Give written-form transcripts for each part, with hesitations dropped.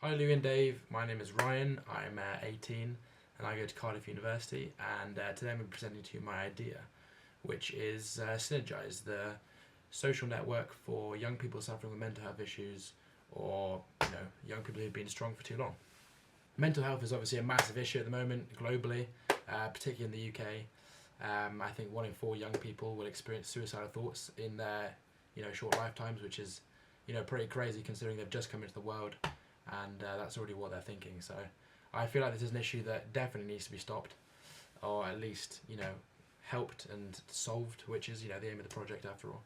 Hi Lou and Dave, my name is Ryan, I'm 18 and I go to Cardiff University, and today I'm presenting to you my idea, which is Synergize, the social network for young people suffering with mental health issues, or young people who've been strong for too long. Mental health is obviously a massive issue at the moment globally, particularly in the UK. I think 1 in 4 young people will experience suicidal thoughts in their short lifetimes, which is pretty crazy considering they've just come into the world, and that's already what they're thinking. So I feel like this is an issue that definitely needs to be stopped, or at least helped and solved, which is the aim of the project after all.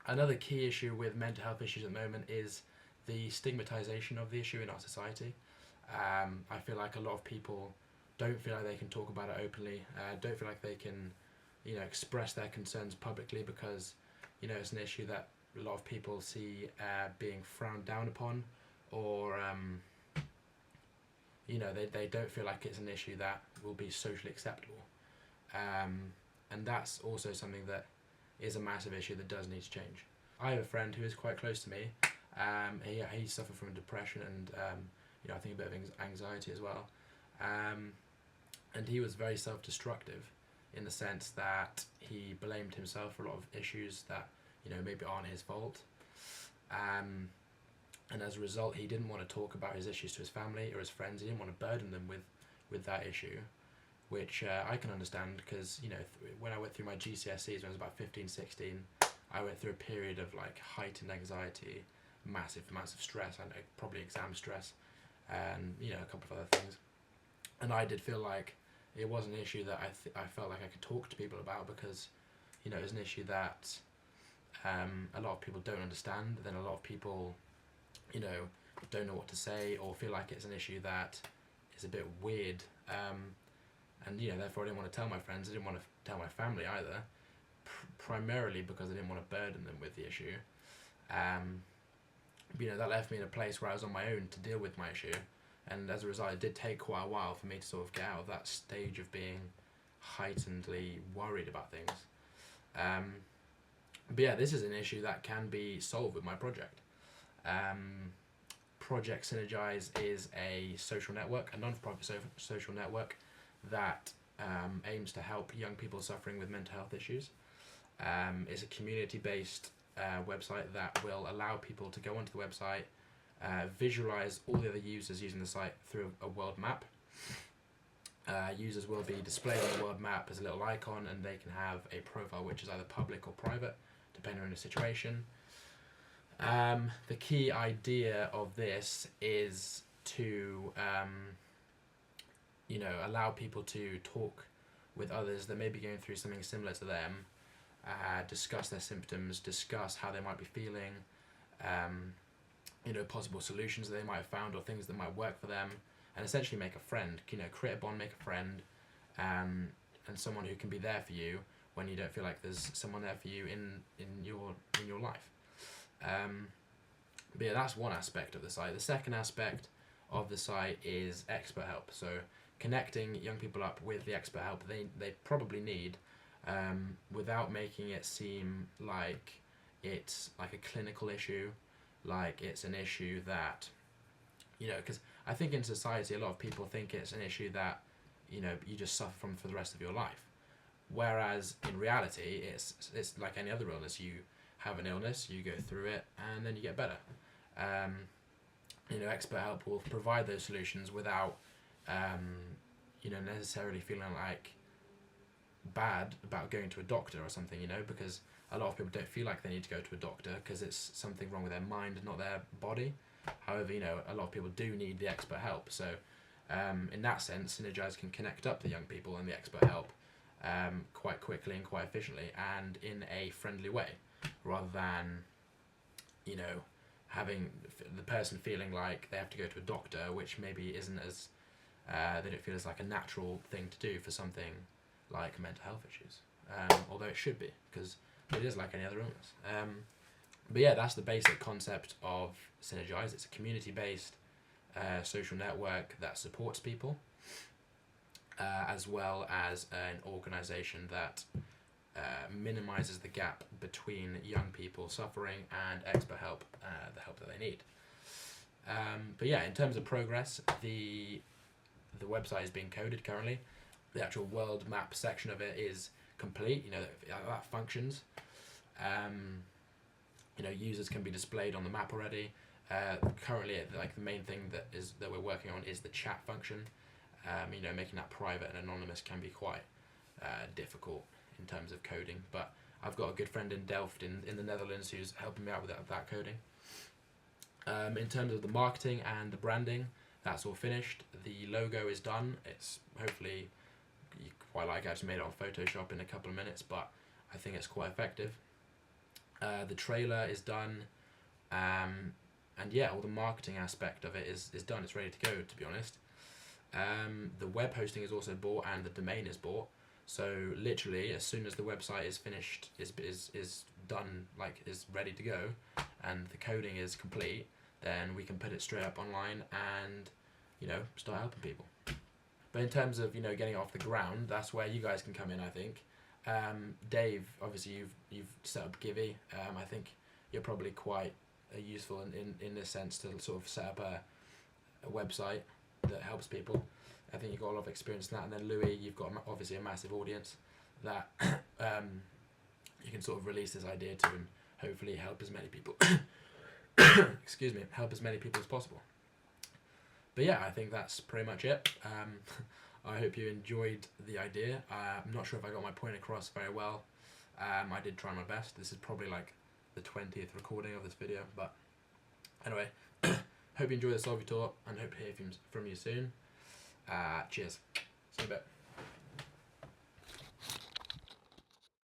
Another key issue with mental health issues at the moment is the stigmatization of the issue in our society. I feel like a lot of people don't feel like they can talk about it openly, don't feel like they can express their concerns publicly, because it's an issue that a lot of people see being frowned down upon, or they don't feel like it's an issue that will be socially acceptable, and that's also something that is a massive issue that does need to change. I have a friend who is quite close to me. He suffered from depression and I think a bit of anxiety as well, and he was very self-destructive in the sense that he blamed himself for a lot of issues that maybe aren't his fault, and as a result he didn't want to talk about his issues to his family or his friends. He didn't want to burden them with that issue, which I can understand, because when I went through my GCSEs when I was about 15, 16, I went through a period of heightened anxiety, massive amounts of stress, and probably exam stress, and a couple of other things. And I did feel like it was an issue that I felt like I could talk to people about, because it was an issue that a lot of people don't understand. Then a lot of people don't know what to say, or feel like it's an issue that is a bit weird, and therefore I didn't want to tell my friends. I didn't want to tell my family either, primarily because I didn't want to burden them with the issue. That left me in a place where I was on my own to deal with my issue, and as a result it did take quite a while for me to sort of get out of that stage of being heightenedly worried about things. This is an issue that can be solved with my project. Project Synergize is a social network, a non-profit social network that aims to help young people suffering with mental health issues. It's a community-based website that will allow people to go onto the website, visualize all the other users using the site through a world map. Users will be displayed on the world map as a little icon, and they can have a profile which is either public or private, depending on the situation. The key idea of this is to allow people to talk with others that may be going through something similar to them, discuss their symptoms, discuss how they might be feeling, possible solutions that they might have found, or things that might work for them, and essentially make a friend, create a bond, make a friend, and someone who can be there for you when you don't feel like there's someone there for you in your life. That's one aspect of the site. The second aspect of the site is expert help. So connecting young people up with the expert help they probably need, without making it seem like it's like a clinical issue, like it's an issue that, because I think in society a lot of people think it's an issue that you just suffer from for the rest of your life, whereas in reality it's like any other illness. You have an illness, you go through it, and then you get better. Expert help will provide those solutions without necessarily feeling like bad about going to a doctor or something, because a lot of people don't feel like they need to go to a doctor because it's something wrong with their mind and not their body. However, a lot of people do need the expert help. So in that sense, Synergize can connect up the young people and the expert help quite quickly and quite efficiently, and in a friendly way, rather than having the person feeling like they have to go to a doctor, which maybe isn't as they don't feel as like a natural thing to do for something like mental health issues, although it should be, because it is like any other illness. That's the basic concept of Synergize. It's a community-based social network that supports people, as well as an organisation that minimises the gap between young people suffering and expert help, the help that they need. But yeah, in terms of progress, the website is being coded currently. The actual world map section of it is complete. You know, that functions. You know, users can be displayed on the map already. Currently, like the main thing that we're working on is the chat function. You know, making that private and anonymous can be quite difficult in terms of coding, but I've got a good friend in Delft in the Netherlands who's helping me out with that coding. In terms of the marketing and the branding, that's all finished. The logo is done. It's hopefully you quite like it. I just made it on Photoshop in a couple of minutes, but I think it's quite effective. The trailer is done, and yeah, all the marketing aspect of it is done. It's ready to go, to be honest. The web hosting is also bought and the domain is bought. So literally, as soon as the website is finished, is done, like is ready to go, and the coding is complete, then we can put it straight up online and, you know, start helping people. But in terms of, you know, getting it off the ground, that's where you guys can come in, I think. Dave, obviously you've set up Givey. I think you're probably quite useful in this sense to sort of set up a website that helps people. I think you've got a lot of experience in that. And then Louis, you've got obviously a massive audience that you can sort of release this idea to and hopefully help as many people excuse me, help as many people as possible. But yeah, I think that's pretty much it. I hope you enjoyed the idea. I'm not sure if I got my point across very well. I did try my best. This is probably like the 20th recording of this video, but anyway, hope you enjoy the Solvi tour and hope to hear from you soon. Cheers. See you in a bit.